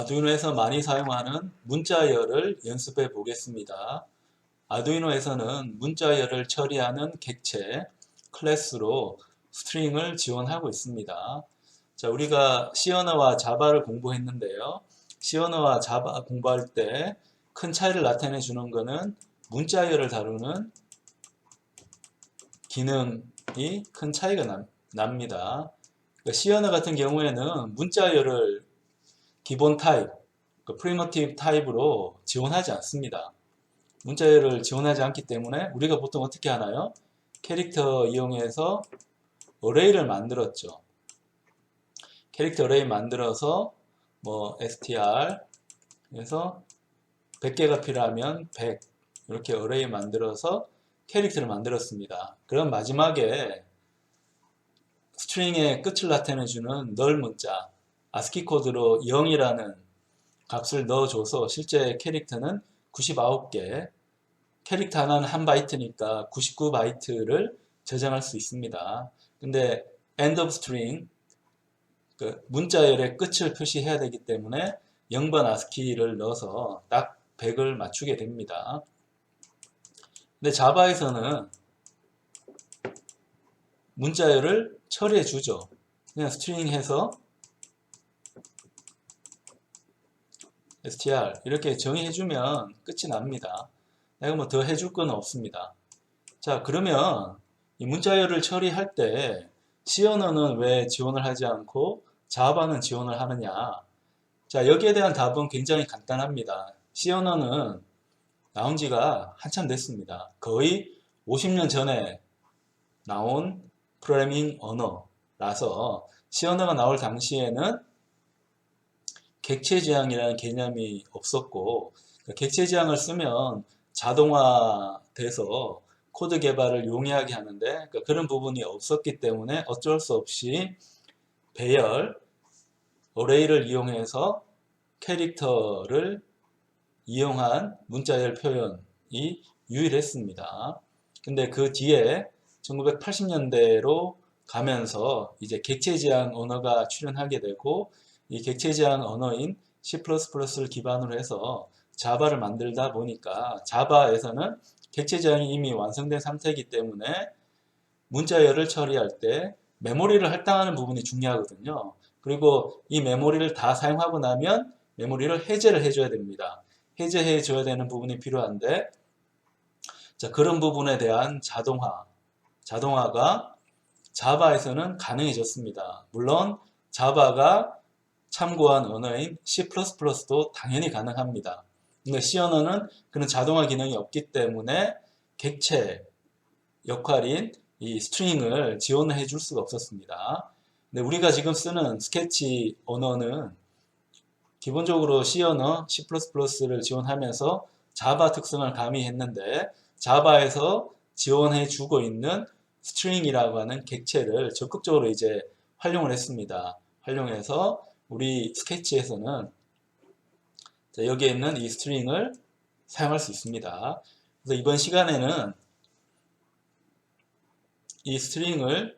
아두이노에서 많이 사용하는 문자열을 연습해 보겠습니다. 아두이노에서는 문자열을 처리하는 객체, 클래스로 스트링을 지원하고 있습니다. 자, 우리가 C 언어와 자바를 공부했는데요. C 언어와 자바 공부할 때 큰 차이를 나타내 주는 것은 문자열을 다루는 기능이 큰 차이가 납니다. 그러니까 C 언어 같은 경우에는 문자열을 기본 타입, 프리미티브 타입으로 지원하지 않습니다. 문자열을 지원하지 않기 때문에 우리가 보통 어떻게 하나요? 캐릭터 이용해서 어레이를 만들었죠. 캐릭터 어레이 만들어서 str 그래서 100개가 필요하면 100 이렇게 어레이 만들어서 캐릭터를 만들었습니다. 그럼 마지막에 스트링의 끝을 나타내주는 널 문자 ASCII 코드로 0이라는 값을 넣어줘서 실제 캐릭터는 99개, 캐릭터 하나는 1바이트니까 99바이트를 저장할 수 있습니다. 근데 end of string, 문자열의 끝을 표시해야 되기 때문에 0번 ASCII를 넣어서 딱 100을 맞추게 됩니다. 근데 자바에서는 문자열을 처리해 주죠. 그냥 스트링 해서 str 이렇게 정의해주면 끝이 납니다. 내가 뭐 더 해줄 건 없습니다. 자, 그러면 이 문자열을 처리할 때 C 언어는 왜 지원을 하지 않고 자바는 지원을 하느냐? 자, 여기에 대한 답은 굉장히 간단합니다. C 언어는 나온 지가 한참 됐습니다. 거의 50년 전에 나온 프로그래밍 언어라서 C 언어가 나올 당시에는 객체 지향이라는 개념이 없었고, 객체 지향을 쓰면 자동화돼서 코드 개발을 용이하게 하는데 그런 부분이 없었기 때문에 어쩔 수 없이 배열, 어레이를 이용해서 캐릭터를 이용한 문자열 표현이 유일했습니다. 근데 그 뒤에 1980년대로 가면서 이제 객체 지향 언어가 출현하게 되고 이 객체 지향 언어인 C++를 기반으로 해서 자바를 만들다 보니까 자바에서는 객체 지향이 이미 완성된 상태이기 때문에 문자열을 처리할 때 메모리를 할당하는 부분이 중요하거든요. 그리고 이 메모리를 다 사용하고 나면 메모리를 해제를 해줘야 됩니다. 해제해 줘야 되는 부분이 필요한데, 자, 그런 부분에 대한 자동화가 자바에서는 가능해졌습니다. 물론 자바가 참고한 언어인 C++도 당연히 가능합니다. 근데 C 언어는 그런 자동화 기능이 없기 때문에 객체 역할인 이 스트링을 지원을 해줄 수가 없었습니다. 근데 우리가 지금 쓰는 스케치 언어는 기본적으로 C 언어, C++를 지원하면서 자바 특성을 가미했는데 자바에서 지원해 주고 있는 스트링이라고 하는 객체를 적극적으로 이제 활용을 했습니다. 활용해서 우리 스케치에서는 여기에 있는 이 스트링을 사용할 수 있습니다. 그래서 이번 시간에는 이 스트링을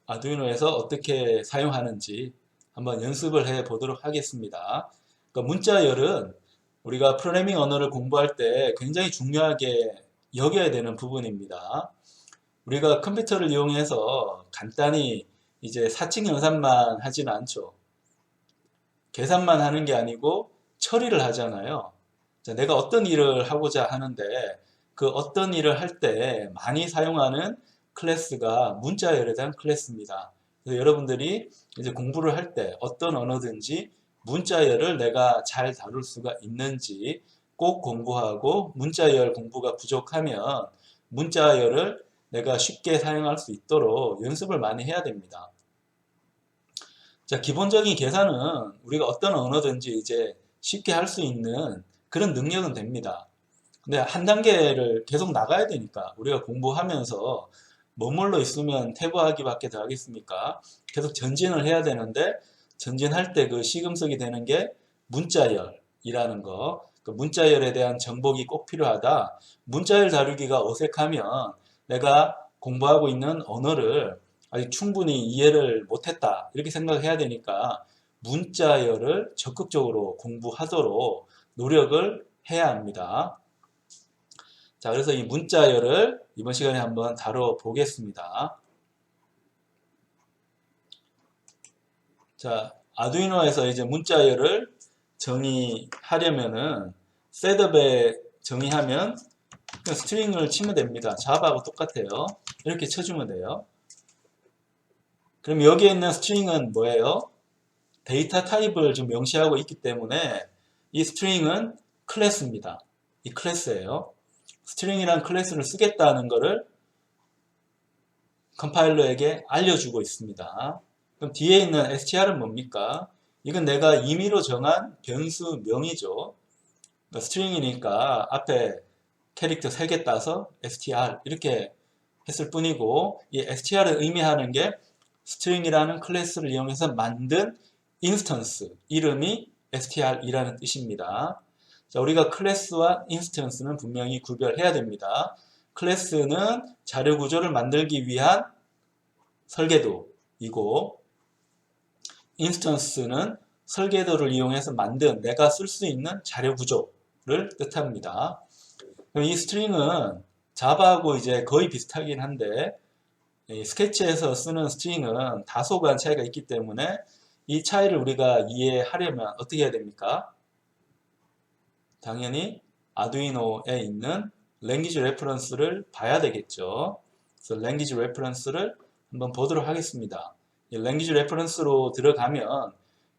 아두이노에서 어떻게 사용하는지 한번 연습을 해 보도록 하겠습니다. 그러니까 문자열은 우리가 프로그래밍 언어를 공부할 때 굉장히 중요하게 여겨야 되는 부분입니다. 우리가 컴퓨터를 이용해서 간단히 이제 사칙 연산만 하지는 않죠. 계산만 하는 게 아니고 처리를 하잖아요. 자, 내가 어떤 일을 하고자 하는데 그 어떤 일을 할 때 많이 사용하는 클래스가 문자열에 대한 클래스입니다. 그래서 여러분들이 이제 공부를 할 때 어떤 언어든지 문자열을 내가 잘 다룰 수가 있는지 꼭 공부하고 문자열 공부가 부족하면 문자열을 내가 쉽게 사용할 수 있도록 연습을 많이 해야 됩니다. 자, 기본적인 계산은 우리가 어떤 언어든지 이제 쉽게 할 수 있는 그런 능력은 됩니다. 근데 한 단계를 계속 나가야 되니까 우리가 공부하면서 머물러 있으면 태보하기밖에 더 하겠습니까? 계속 전진을 해야 되는데 전진할 때 그 시금석이 되는 게 문자열이라는 거. 그 문자열에 대한 정복이 꼭 필요하다. 문자열 다루기가 어색하면 내가 공부하고 있는 언어를 아직 충분히 이해를 못했다 이렇게 생각해야 되니까 문자열을 적극적으로 공부하도록 노력을 해야 합니다. 자, 그래서 이 문자열을 이번 시간에 한번 다뤄보겠습니다. 자, 아두이노에서 이제 문자열을 정의하려면은 셋업에 정의하면 그냥 스트링을 치면 됩니다. 자바하고 똑같아요. 이렇게 쳐주면 돼요. 그럼 여기에 있는 스트링은 뭐예요? 데이터 타입을 좀 명시하고 있기 때문에 이 스트링은 클래스입니다. 이 클래스예요. 스트링이란 클래스를 쓰겠다는 것을 컴파일러에게 알려주고 있습니다. 그럼 뒤에 있는 str은 뭡니까? 이건 내가 임의로 정한 변수명이죠. 그러니까 스트링이니까 앞에 캐릭터 3개 따서 str 이렇게 했을 뿐이고, 이 str을 의미하는 게 스트링이라는 클래스를 이용해서 만든 인스턴스, 이름이 str이라는 뜻입니다. 자, 우리가 클래스와 인스턴스는 분명히 구별해야 됩니다. 클래스는 자료 구조를 만들기 위한 설계도이고, 인스턴스는 설계도를 이용해서 만든 내가 쓸 수 있는 자료 구조를 뜻합니다. 이 스트링은 자바하고 이제 거의 비슷하긴 한데, 스케치에서 쓰는 스트링은 다소간 차이가 있기 때문에 이 차이를 우리가 이해하려면 어떻게 해야 됩니까? 당연히 아두이노에 있는 랭귀지 레퍼런스를 봐야 되겠죠. 그래서 랭귀지 레퍼런스를 한번 보도록 하겠습니다. 이 랭귀지 레퍼런스로 들어가면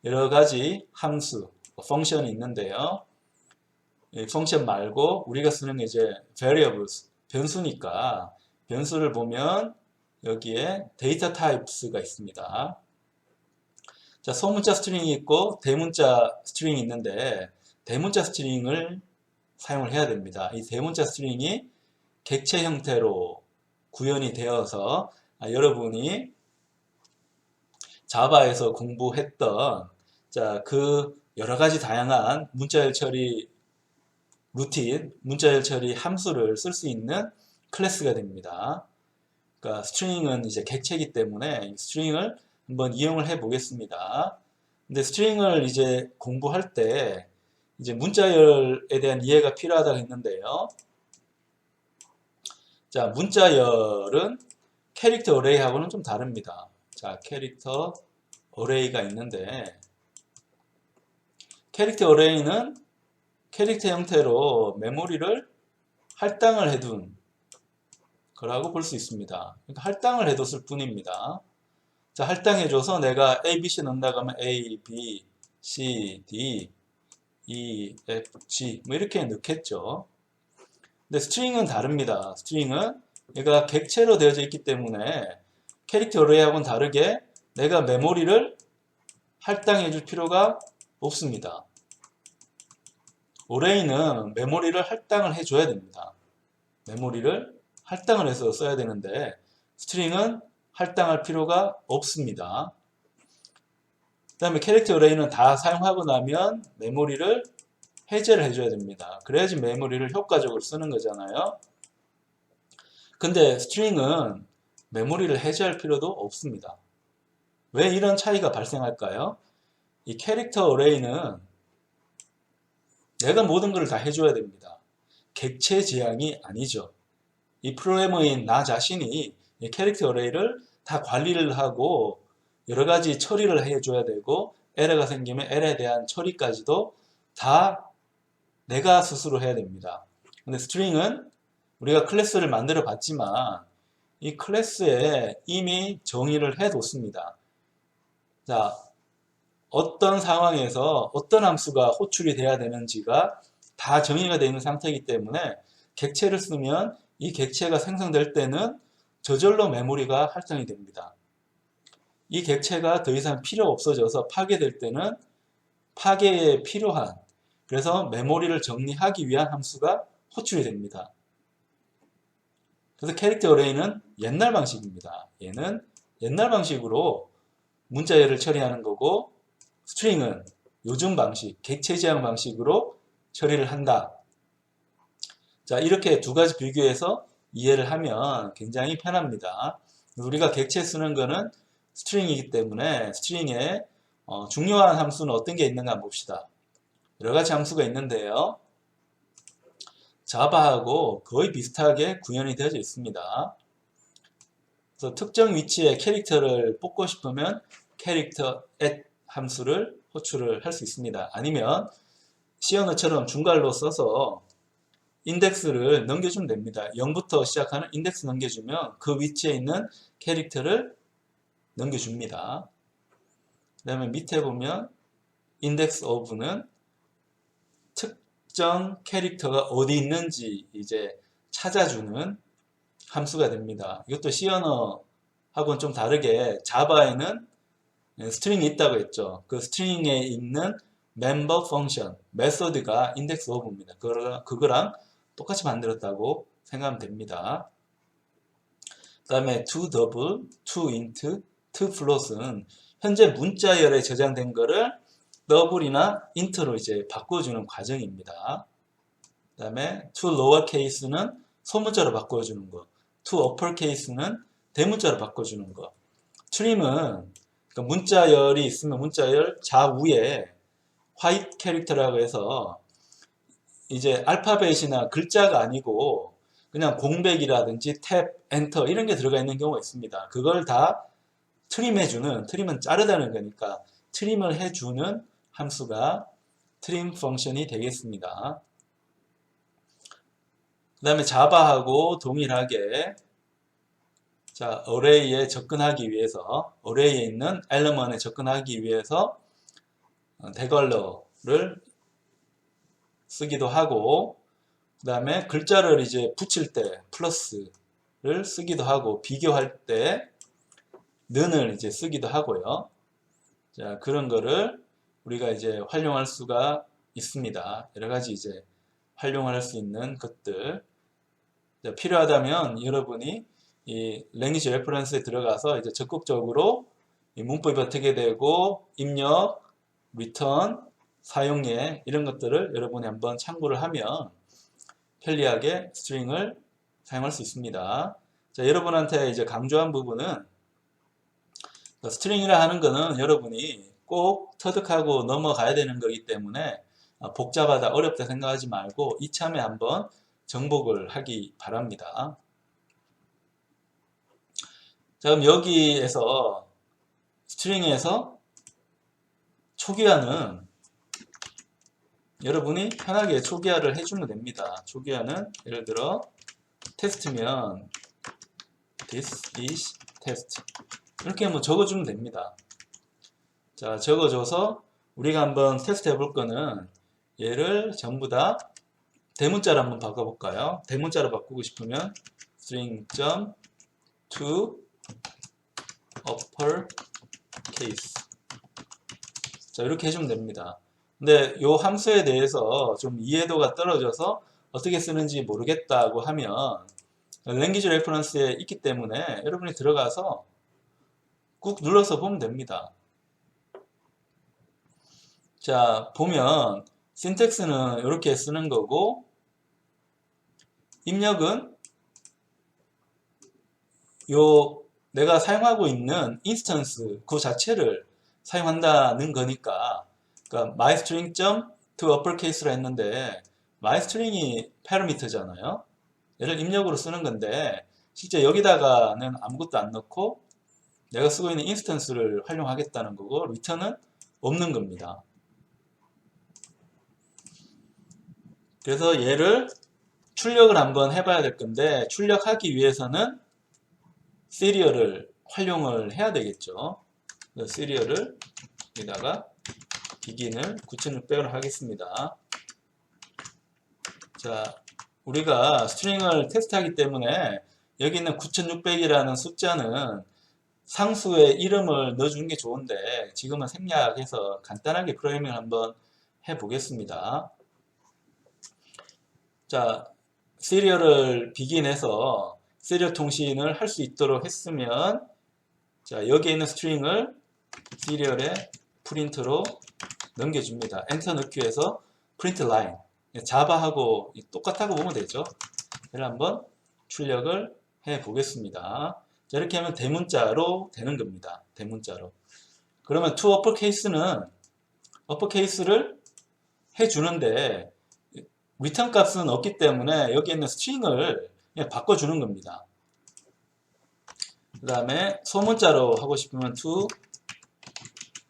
여러 가지 함수, 펑션이 있는데요. 이 펑션 말고 우리가 쓰는 게 이제 variables, 변수니까 변수를 보면 여기에 데이터 타입스가 있습니다. 자, 소문자 스트링이 있고 대문자 스트링이 있는데 대문자 스트링을 사용을 해야 됩니다. 이 대문자 스트링이 객체 형태로 구현이 되어서 여러분이 자바에서 공부했던 그 여러 가지 다양한 문자열 처리 루틴, 문자열 처리 함수를 쓸 수 있는 클래스가 됩니다. 그러니까 스트링은 이제 객체이기 때문에 스트링을 한번 이용을 해 보겠습니다. 근데 스트링을 이제 공부할 때 이제 문자열에 대한 이해가 필요하다고 했는데요. 자, 문자열은 캐릭터 어레이하고는 좀 다릅니다. 자, 캐릭터 어레이가 있는데, 캐릭터 어레이는 캐릭터 형태로 메모리를 할당을 해둔 거라고 볼 수 있습니다. 그러니까 할당을 해뒀을 뿐입니다. 자, 할당해줘서 내가 A, B, C 넣는다고 하면 A, B, C, D, E, F, G 뭐 이렇게 넣겠죠. 근데 스트링은 다릅니다. 스트링은 얘가 객체로 되어져 있기 때문에 캐릭터 어레이하고는 다르게 내가 메모리를 할당해 줄 필요가 없습니다. 어레이는 메모리를 할당을 해줘야 됩니다. 메모리를 할당을 해서 써야 되는데 스트링은 할당할 필요가 없습니다. 그 다음에 캐릭터 어레이는 다 사용하고 나면 메모리를 해제를 해줘야 됩니다. 그래야지 메모리를 효과적으로 쓰는 거잖아요. 근데 스트링은 메모리를 해제할 필요도 없습니다. 왜 이런 차이가 발생할까요? 이 캐릭터 어레이는 내가 모든 걸 다 해줘야 됩니다. 객체 지향이 아니죠. 이 프로그래머인 나 자신이 이 캐릭터 어레이를 다 관리를 하고 여러 가지 처리를 해줘야 되고 에러가 생기면 에러에 대한 처리까지도 다 내가 스스로 해야 됩니다. 근데 스트링은 우리가 클래스를 만들어 봤지만 이 클래스에 이미 정의를 해뒀습니다. 자, 어떤 상황에서 어떤 함수가 호출이 돼야 되는지가 다 정의가 되어 있는 상태이기 때문에 객체를 쓰면 이 객체가 생성될 때는 저절로 메모리가 할당이 됩니다. 이 객체가 더 이상 필요 없어져서 파괴될 때는 파괴에 필요한, 그래서 메모리를 정리하기 위한 함수가 호출이 됩니다. 그래서 캐릭터 어레이는 옛날 방식입니다. 얘는 옛날 방식으로 문자열을 처리하는 거고 스트링은 요즘 방식, 객체 지향 방식으로 처리를 한다. 자, 이렇게 두 가지 비교해서 이해를 하면 굉장히 편합니다. 우리가 객체 쓰는 거는 스트링이기 때문에 스트링에 중요한 함수는 어떤 게 있는가 한번 봅시다. 여러 가지 함수가 있는데요. 자바하고 거의 비슷하게 구현이 되어져 있습니다. 그래서 특정 위치에 캐릭터를 뽑고 싶으면 캐릭터 at 함수를 호출을 할 수 있습니다. 아니면 C 언어처럼 중괄로 써서 인덱스를 넘겨주면 됩니다. 0부터 시작하는 인덱스 넘겨주면 그 위치에 있는 캐릭터를 넘겨줍니다. 그 다음에 밑에 보면 index of는 특정 캐릭터가 어디 있는지 이제 찾아주는 함수가 됩니다. 이것도 C 언어하고는 좀 다르게 자바에는 스트링이 있다고 했죠. 그 스트링에 있는 member function, 메소드가 index of입니다. 그거랑 똑같이 만들었다고 생각하면 됩니다. 그 다음에 to double, to int, to float은 현재 문자열에 저장된 거를 더블이나 int로 이제 바꿔주는 과정입니다. 그 다음에 to lowercase는 소문자로 바꿔주는 거, to uppercase는 대문자로 바꿔주는 거. trim은 그러니까 문자열이 있으면 문자열 좌우에 화이트 캐릭터라고 해서 이제 알파벳이나 글자가 아니고 그냥 공백이라든지 탭, 엔터 이런 게 들어가 있는 경우가 있습니다. 그걸 다 트림해주는, 트림은 자르다는 거니까 트림을 해주는 함수가 트림 펑션이 되겠습니다. 그 다음에 자바하고 동일하게 자, 어레이에 접근하기 위해서 어레이에 있는 엘리먼에 접근하기 위해서 대괄호를 쓰기도 하고 그 다음에 글자를 이제 붙일 때 플러스를 쓰기도 하고 비교할 때 는을 이제 쓰기도 하고요. 자, 그런 거를 우리가 이제 활용할 수가 있습니다. 여러 가지 이제 활용할 수 있는 것들. 자, 필요하다면 여러분이 이 랭귀지 레퍼런스에 들어가서 이제 적극적으로 이 문법이 어떻게 되고 입력, 리턴, 사용예 이런 것들을 여러분이 한번 참고를 하면 편리하게 스트링을 사용할 수 있습니다. 자, 여러분한테 이제 강조한 부분은 스트링이라 하는 거는 여러분이 꼭 터득하고 넘어가야 되는 거기 때문에 복잡하다, 어렵다 생각하지 말고 이참에 한번 정복을 하기 바랍니다. 자, 그럼 여기에서 스트링에서 초기화는 여러분이 편하게 초기화를 해주면 됩니다. 초기화는 예를 들어 테스트면 this is test 이렇게 한번 적어주면 됩니다. 자, 적어줘서 우리가 한번 테스트 해볼 거는 얘를 전부 다 대문자로 한번 바꿔볼까요? 대문자로 바꾸고 싶으면 string.to uppercase 자, 이렇게 해주면 됩니다. 근데 이 함수에 대해서 좀 이해도가 떨어져서 어떻게 쓰는지 모르겠다고 하면 랭귀지 레퍼런스에 있기 때문에 여러분이 들어가서 꾹 눌러서 보면 됩니다. 자, 보면 신텍스는 이렇게 쓰는 거고 입력은 요 내가 사용하고 있는 인스턴스 그 자체를 사용한다는 거니까 그러니까 myString.to uppercase라 했는데 myString이 패러미터잖아요. 얘를 입력으로 쓰는 건데 실제 여기다가는 아무것도 안 넣고 내가 쓰고 있는 인스턴스를 활용하겠다는 거고 return은 없는 겁니다. 그래서 얘를 출력을 한번 해봐야 될 건데 출력하기 위해서는 시리얼을 활용을 해야 되겠죠. 시리얼을 여기다가 begin을 9600으로 하겠습니다. 자, 우리가 스트링을 테스트하기 때문에 여기 있는 9600이라는 숫자는 상수의 이름을 넣어주는 게 좋은데 지금은 생략해서 간단하게 프로그래밍을 한번 해보겠습니다. 자, 시리얼을 begin해서 시리얼 통신을 할 수 있도록 했으면 자, 여기에 있는 스트링을 시리얼의 프린트로 넘겨줍니다. 엔터 넣기 위해서 프린트 라인 자바하고 똑같다고 보면 되죠. 얘를 한번 출력을 해 보겠습니다. 자, 이렇게 하면 대문자로 되는 겁니다. 대문자로. 그러면 to uppercase는 uppercase를 해주는데 return 값은 없기 때문에 여기 있는 string을 그냥 바꿔주는 겁니다. 그 다음에 소문자로 하고 싶으면 to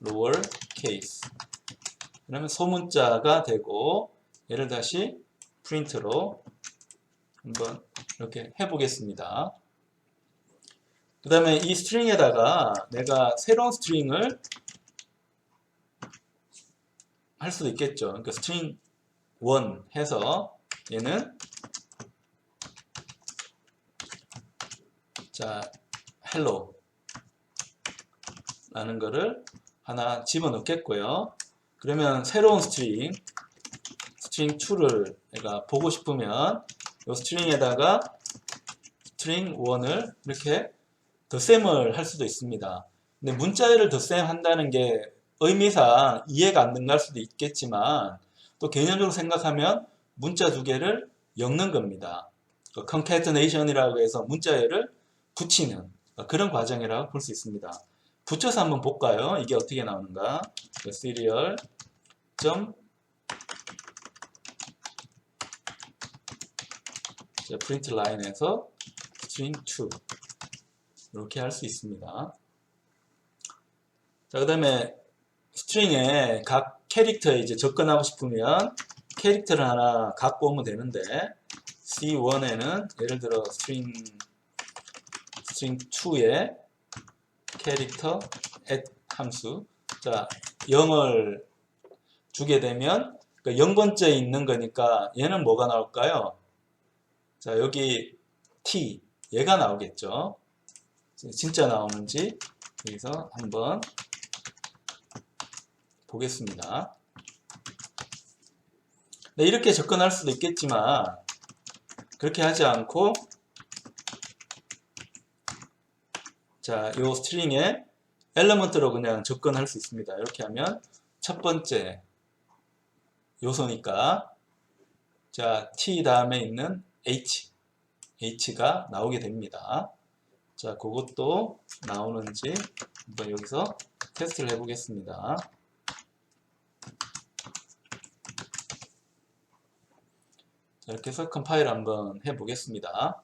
lowercase. 그러면 소문자가 되고 얘를 다시 print로 한번 이렇게 해보겠습니다. 그 다음에 이 스트링에다가 내가 새로운 스트링을 할 수도 있겠죠. 그러니까 string 1 해서 얘는 자 hello 라는 거를 하나 집어넣겠고요. 그러면 새로운 스트링 string 2를 내가 보고 싶으면 이 스트링에다가 string 1을 이렇게 덧셈을 할 수도 있습니다. 근데 문자열을 덧셈한다는 게 의미상 이해가 안 갈 수도 있겠지만 또 개념적으로 생각하면 문자 두 개를 엮는 겁니다. concatenation이라고 해서 문자열을 붙이는 그런 과정이라고 볼 수 있습니다. 붙여서 한번 볼까요? 이게 어떻게 나오는가? serial print line에서 string 2 이렇게 할 수 있습니다. 자, 그 다음에 스트링에 각 캐릭터에 이제 접근하고 싶으면 캐릭터를 하나 갖고 오면 되는데 C1에는 예를 들어 string 2에 캐릭터 at 함수 자 0을 주게 되면 그러니까 0번째에 있는 거니까 얘는 뭐가 나올까요? 자 여기 T 얘가 나오겠죠. 진짜 나오는지 여기서 한번 보겠습니다. 네, 이렇게 접근할 수도 있겠지만 그렇게 하지 않고 자, 이 스트링에 엘리먼트로 그냥 접근할 수 있습니다. 이렇게 하면 첫 번째 요소니까 자, T 다음에 있는 H가 나오게 됩니다. 자, 그것도 나오는지 한번 여기서 테스트를 해보겠습니다. 자, 이렇게 해서 컴파일 한번 해보겠습니다.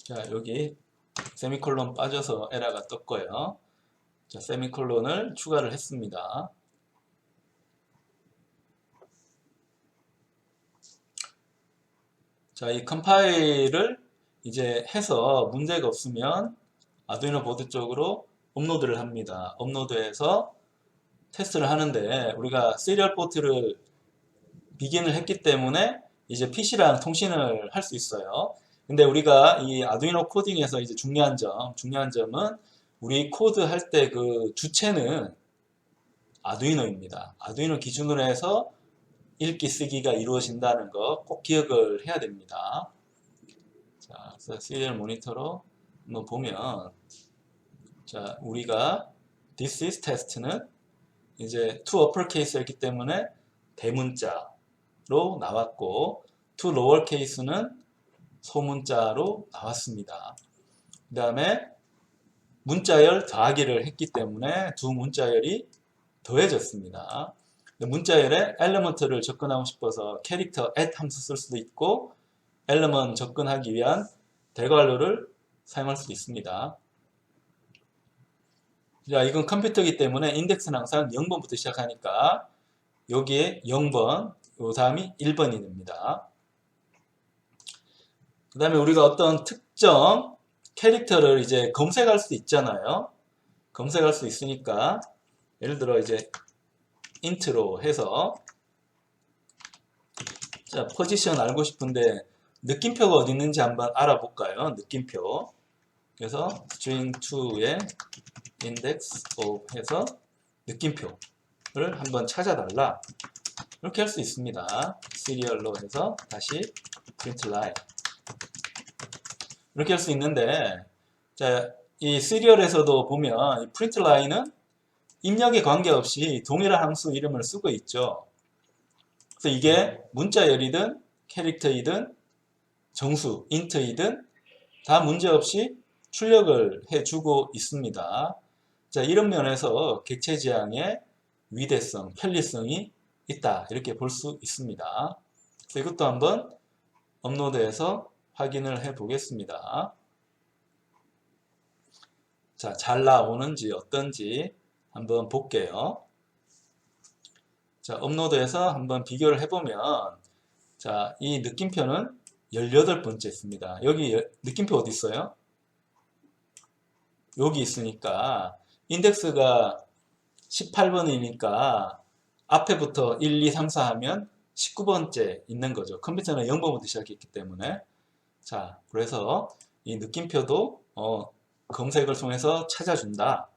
자, 여기 세미콜론 빠져서 에러가 떴고요. 자, 세미콜론을 추가를 했습니다. 자, 이 컴파일을 이제 해서 문제가 없으면 아두이노 보드 쪽으로 업로드를 합니다. 업로드해서 테스트를 하는데 우리가 시리얼 포트를 비긴을 했기 때문에 이제 PC랑 통신을 할 수 있어요. 근데 우리가 이 아두이노 코딩에서 이제 중요한 점은 우리 코드 할 때 그 주체는 아두이노입니다. 아두이노 기준으로 해서 읽기 쓰기가 이루어진다는 거 꼭 기억을 해야 됩니다. 자, 그래서 시리얼 모니터로 한번 보면 자, 우리가 this is test는 이제 to uppercase였기 때문에 대문자로 나왔고 to lowercase는 소문자로 나왔습니다. 그 다음에 문자열 더하기를 했기 때문에 두 문자열이 더해졌습니다. 문자열에 엘리먼트를 접근하고 싶어서 캐릭터 at 함수 쓸 수도 있고 엘리먼트 접근하기 위한 대괄호를 사용할 수도 있습니다. 자, 이건 컴퓨터이기 때문에 인덱스는 항상 0번부터 시작하니까 여기에 0번, 요 다음이 1번이 됩니다. 그 다음에 우리가 어떤 특정 캐릭터를 이제 검색할 수 있잖아요. 검색할 수 있으니까 예를 들어 이제 int로 해서 자, 포지션 알고 싶은데 느낌표가 어디 있는지 한번 알아볼까요? 느낌표. 그래서 string 2에 index of 해서 느낌표를 한번 찾아달라. 이렇게 할 수 있습니다. serial로 해서 다시 print line. 이렇게 할 수 있는데, 자, 이 serial에서도 보면 이 print line은 입력에 관계없이 동일한 함수 이름을 쓰고 있죠. 그래서 이게 문자열이든 캐릭터이든 정수, int이든 다 문제없이 출력을 해주고 있습니다. 자, 이런 면에서 객체 지향의 위대성, 편리성이 있다. 이렇게 볼 수 있습니다. 그래서 이것도 한번 업로드해서 확인을 해 보겠습니다. 자, 잘 나오는지 어떤지 한번 볼게요. 자, 업로드해서 한번 비교를 해보면, 자, 이 느낌표는 18번째 있습니다. 여기 느낌표 어디 있어요? 여기 있으니까 인덱스가 18번이니까 앞에부터 1, 2, 3, 4 하면 19번째 있는 거죠. 컴퓨터는 0번부터 시작했기 때문에. 자, 그래서 이 느낌표도 검색을 통해서 찾아준다.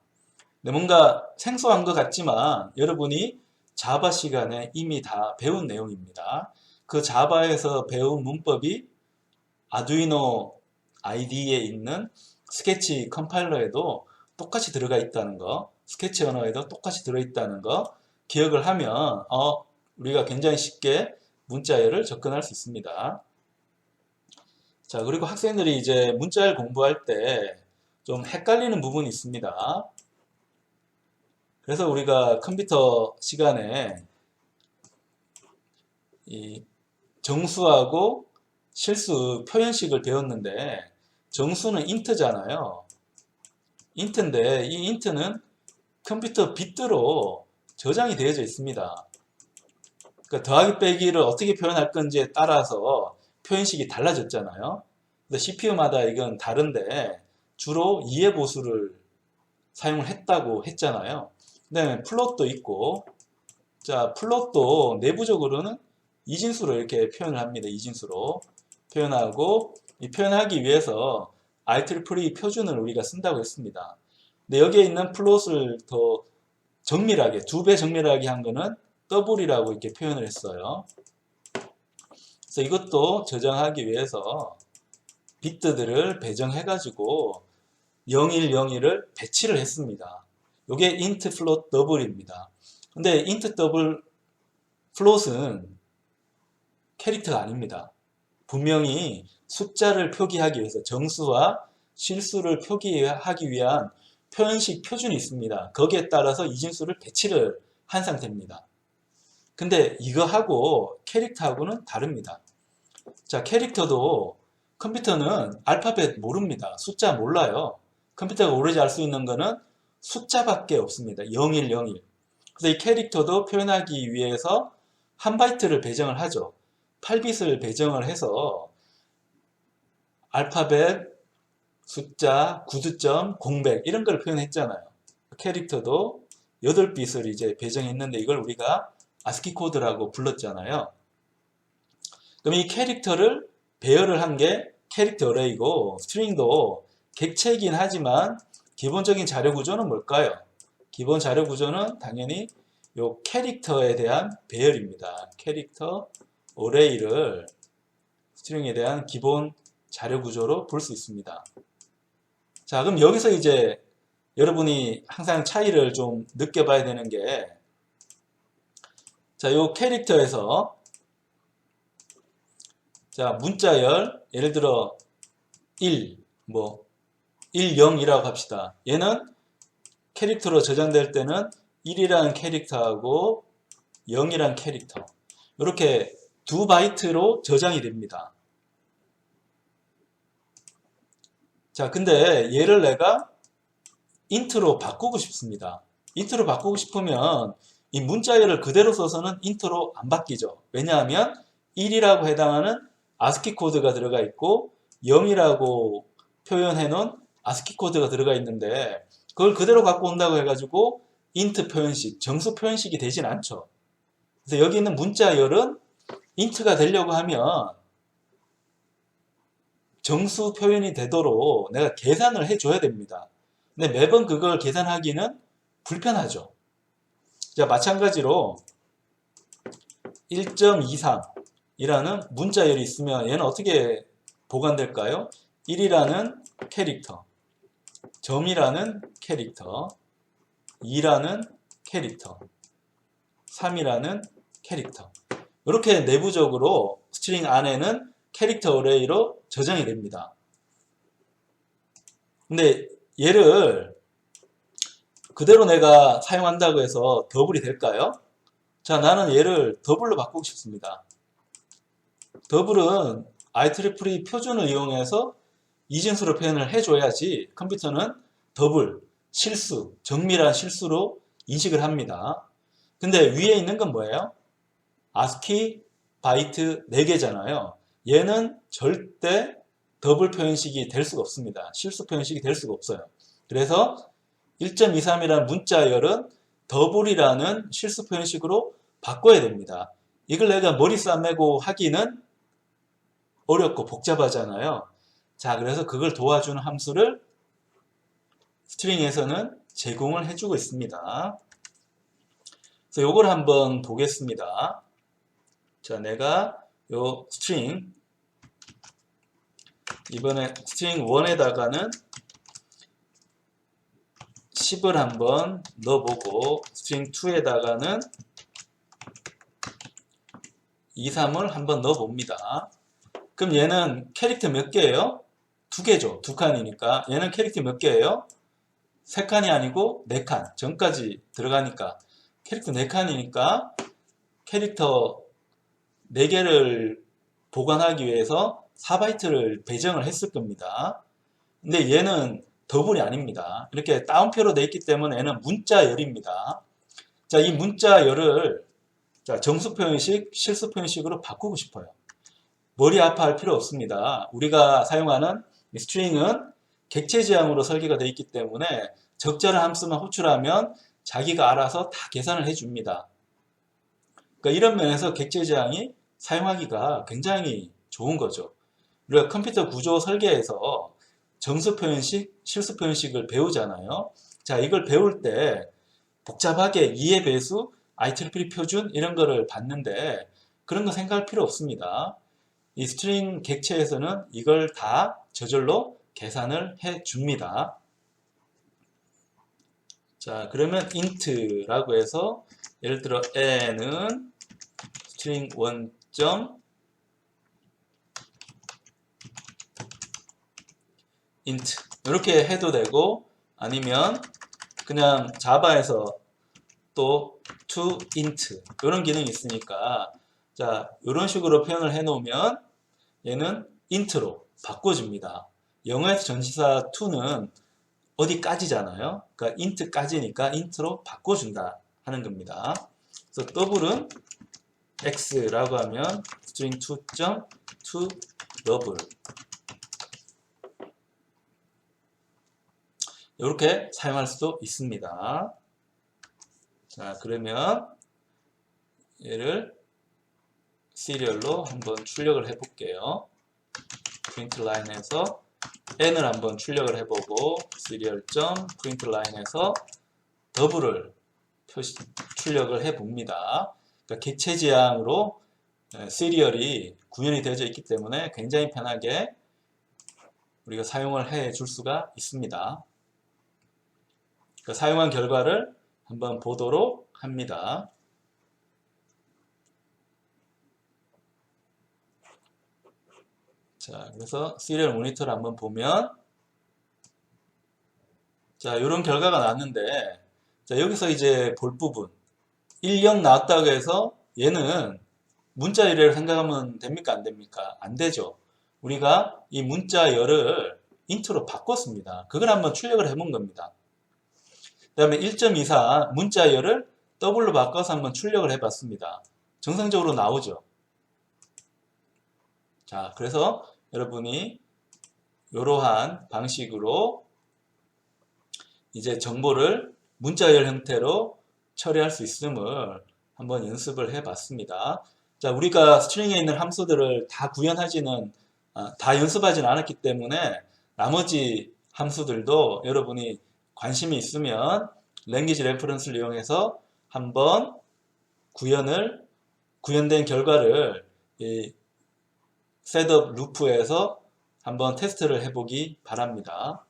근데 뭔가 생소한 것 같지만 여러분이 자바 시간에 이미 다 배운 내용입니다. 그 자바에서 배운 문법이 아두이노 IDE에 있는 스케치 컴파일러에도 똑같이 들어가 있다는 거, 스케치 언어에도 똑같이 들어있다는 거 기억을 하면 우리가 굉장히 쉽게 문자열을 접근할 수 있습니다. 자, 그리고 학생들이 이제 문자열 공부할 때 좀 헷갈리는 부분이 있습니다. 그래서 우리가 컴퓨터 시간에 이 정수하고 실수 표현식을 배웠는데 정수는 int잖아요. int인데 이 int는 컴퓨터 비트로 저장이 되어져 있습니다. 그러니까 더하기 빼기를 어떻게 표현할 건지에 따라서 표현식이 달라졌잖아요. 근데 CPU마다 이건 다른데 주로 이해 보수를 사용을 했다고 했잖아요. 그다음에 플롯도 있고, 자, 플롯도 내부적으로는 이진수로 이렇게 표현을 합니다. 이진수로 표현하고, 이 표현하기 위해서 IEEE 표준을 우리가 쓴다고 했습니다. 근데 여기에 있는 플롯을 더 정밀하게, 2배 정밀하게 한 거는 더블이라고 이렇게 표현을 했어요. 그래서 이것도 저장하기 위해서 비트들을 배정해가지고 0101을 배치를 했습니다. 이게 int float double입니다. 근데 int double float은 캐릭터가 아닙니다. 분명히 숫자를 표기하기 위해서 정수와 실수를 표기하기 위한 표현식 표준이 있습니다. 거기에 따라서 이진수를 배치를 한 상태입니다. 근데 이거하고 캐릭터하고는 다릅니다. 자, 캐릭터도 컴퓨터는 알파벳 모릅니다. 숫자 몰라요. 컴퓨터가 오로지 알 수 있는 거는 숫자밖에 없습니다. 0101. 그래서 이 캐릭터도 표현하기 위해서 한 바이트를 배정을 하죠. 8빗을 배정을 해서 알파벳, 숫자, 구두점, 공백 이런 걸 표현했잖아요. 캐릭터도 8빗을 이제 배정했는데 이걸 우리가 아스키 코드라고 불렀잖아요. 그럼 이 캐릭터를 배열을 한 게 캐릭터 어레이고 스트링도 객체이긴 하지만 기본적인 자료 구조는 뭘까요? 기본 자료 구조는 당연히 요 캐릭터에 대한 배열입니다. 캐릭터 어레이를 스트링에 대한 기본 자료 구조로 볼 수 있습니다. 자, 그럼 여기서 이제 여러분이 항상 차이를 좀 느껴봐야 되는 게, 자, 요 캐릭터에서, 자, 문자열, 예를 들어 1, 10이라고 합시다. 얘는 캐릭터로 저장될 때는 1이라는 캐릭터하고 0이라는 캐릭터, 이렇게 2바이트로 저장이 됩니다. 자, 근데 얘를 내가 int로 바꾸고 싶습니다. int로 바꾸고 싶으면 이 문자열을 그대로 써서는 int로 안 바뀌죠. 왜냐하면 1이라고 해당하는 ASCII 코드가 들어가 있고 0이라고 표현해 놓은 ASCII 코드가 들어가 있는데 그걸 그대로 갖고 온다고 해가지고 int 표현식, 정수 표현식이 되진 않죠. 그래서 여기 있는 문자열은 int가 되려고 하면 정수 표현이 되도록 내가 계산을 해줘야 됩니다. 근데 매번 그걸 계산하기는 불편하죠. 자, 마찬가지로 1.23이라는 문자열이 있으면 얘는 어떻게 보관될까요? 1이라는 캐릭터, 점이라는 캐릭터, 2라는 캐릭터, 3이라는 캐릭터, 이렇게 내부적으로 스트링 안에는 캐릭터 어레이로 저장이 됩니다. 근데 얘를 그대로 내가 사용한다고 해서 더블이 될까요? 자, 나는 얘를 더블로 바꾸고 싶습니다. 더블은 IEEE 표준을 이용해서 이진수로 표현을 해줘야지 컴퓨터는 더블, 실수, 정밀한 실수로 인식을 합니다. 근데 위에 있는 건 뭐예요? ASCII 바이트 4개잖아요. 얘는 절대 더블 표현식이 될 수가 없습니다. 실수 표현식이 될 수가 없어요. 그래서 1.23이라는 문자열은 더블이라는 실수 표현식으로 바꿔야 됩니다. 이걸 내가 머리 싸매고 하기는 어렵고 복잡하잖아요. 자, 그래서 그걸 도와주는 함수를 스트링에서는 제공을 해주고 있습니다. 그래서 이걸 한번 보겠습니다. 자, 내가 요 스트링 이번에 스트링 1에다가는 10을 한번 넣어보고 스트링 2에다가는 2, 3을 한번 넣어봅니다. 그럼 얘는 캐릭터 몇 개예요? 2개죠. 2칸이니까. 얘는 캐릭터 몇 개예요? 3칸이 아니고 4칸. 전까지 들어가니까. 캐릭터 4칸이니까 캐릭터 4개를 보관하기 위해서 4바이트를 배정을 했을 겁니다. 근데 얘는 더블이 아닙니다. 이렇게 따옴표로 되어 있기 때문에 얘는 문자열입니다. 자, 이 문자열을 자, 정수 표현식, 실수 표현식으로 바꾸고 싶어요. 머리 아파할 필요 없습니다. 우리가 사용하는 이 스트링은 객체 지향으로 설계가 되어 있기 때문에 적절한 함수만 호출하면 자기가 알아서 다 계산을 해줍니다. 그러니까 이런 면에서 객체 지향이 사용하기가 굉장히 좋은 거죠. 우리가 컴퓨터 구조 설계에서 정수 표현식, 실수 표현식을 배우잖아요. 자, 이걸 배울 때 복잡하게 2의 배수, IEEE 표준 이런 거를 봤는데 그런 거 생각할 필요 없습니다. 이 스트링 객체에서는 이걸 다 저절로 계산을 해 줍니다. 자, 그러면 int라고 해서 예를 들어 n은 string 1. int 이렇게 해도 되고 아니면 그냥 자바에서 또 to int 이런 기능이 있으니까 자, 이런 식으로 표현을 해 놓으면 얘는 int로 바꿔줍니다. 영어에서 전치사 to는 어디까지잖아요. 그러니까 int까지니까 int로 바꿔준다 하는 겁니다. 그래서 더블은 x라고 하면 string 2.to 더블 이렇게 사용할 수도 있습니다. 자, 그러면 얘를 시리얼로 한번 출력을 해볼게요. 프린트 라인에서 n을 한번 출력을 해보고 시리얼.프린트 라인에서 더블을 출력을 해봅니다. 그러니까 객체 지향으로 시리얼이 구현이 되어져 있기 때문에 굉장히 편하게 우리가 사용을 해 줄 수가 있습니다. 그러니까 사용한 결과를 한번 보도록 합니다. 자, 그래서 시리얼 모니터를 한번 보면 자, 이런 결과가 나왔는데 자, 여기서 이제 볼 부분 1령 나왔다고 해서 얘는 문자열을 생각하면 됩니까? 안 됩니까? 안 되죠. 우리가 이 문자열을 int로 바꿨습니다. 그걸 한번 출력을 해본 겁니다. 그 다음에 1.24 문자열을 더블로 바꿔서 한번 출력을 해봤습니다. 정상적으로 나오죠. 자, 그래서 여러분이 이러한 방식으로 이제 정보를 문자열 형태로 처리할 수 있음을 한번 연습을 해봤습니다. 자, 우리가 스트링에 있는 함수들을 다 구현하지는 다 연습하지는 않았기 때문에 나머지 함수들도 여러분이 관심이 있으면 랭귀지 레퍼런스를 이용해서 한번 구현된 결과를 이 셋업 루프에서 한번 테스트를 해보기 바랍니다.